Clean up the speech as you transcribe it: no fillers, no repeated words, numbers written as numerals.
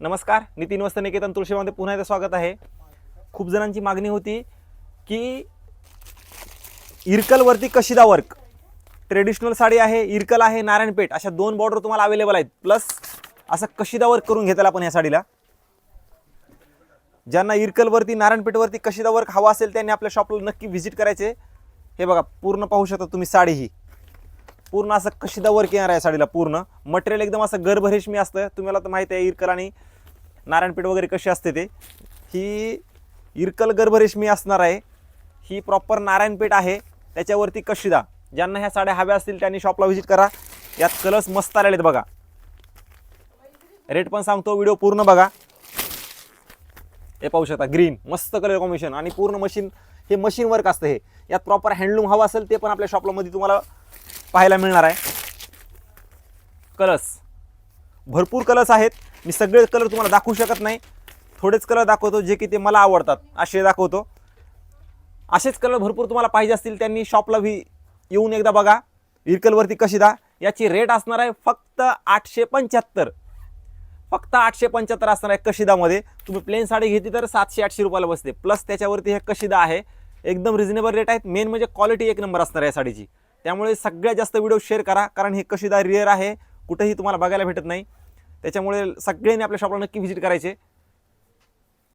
नमस्कार, नितीन वस्त्र निकेतन तुळशीमध्ये पुन्हा एकदा स्वागत आहे। खूप जणांची मागणी होती की इरकलवरती कशिदा वर्क, ट्रेडिशनल साडी आहे, इरकल आहे, नारायणपेठ अशा दोन बॉर्डर तुम्हाला अवेलेबल आहेत, प्लस असं कशिदा वर्क करून घेताल आपण या साडीला। ज्यांना इरकलवरती नारायणपेठवरती कशिदा वर्क हवा असेल त्यांनी आपल्या शॉपला नक्की व्हिजिट करायचे। हे बघा, पूर्ण पाहू शकता तुम्ही साडी ही पूर्ण असं कशिदा वर्क येणार आहे साडीला। पूर्ण मटेरियल एकदम असं गर्भरेशमी असतं। तुम्हाला तर माहिती आहे इरकल आणि नारायणपेठ वगैरे कशी असते ते। ही इरकल गर्भरेशमी असणार आहे, ही प्रॉपर नारायणपेठ आहे, त्याच्यावरती कशिदा। ज्यांना ह्या साड्या हव्या असतील त्यांनी शॉपला व्हिजिट करा। यात कलर्स मस्त आलेले आहेत बघा, रेट पण सांगतो, व्हिडिओ पूर्ण बघा। हे पाहू शकता ग्रीन मस्त कलर कॉम्बिनेशन आणि पूर्ण मशीन, हे मशीन वर्क असतं। हे यात प्रॉपर हँडलूम हवा असेल ते पण आपल्या शॉपला मध्ये तुम्हाला पाहायला मिळणार आहे। कलर्स भरपूर कलर्स आहेत, मी सगळे कलर तुम्हाला दाखवू शकत नाही, थोडेच कलर दाखवतो जे की ते मला आवडतात असे दाखवतो। असेच कलर भरपूर तुम्हाला पाहिजे असतील त्यांनी शॉपला येऊन एकदा बघा। इरकलवरती कशिदा याची रेट असणार आहे फक्त 875, फक्त 875 असणार आहे कशिदामध्ये। तुम्ही प्लेन साडी घेतली तर 700-800 रुपयाला बसते, प्लस त्याच्यावरती हे कशिदा आहे। एकदम रिजनेबल रेट आहेत, मेन म्हणजे क्वालिटी एक नंबर असणार आहे साडीची। त्यामुळे सगळ्यात जास्त व्हिडिओ शेअर करा, कारण हे कशिदा रेअर आहे, कुठेही तुम्हाला बघायला भेटत नाही। त्याच्यामुळे सगळ्यांनी आपल्या शॉपला नक्की व्हिजिट करायचे।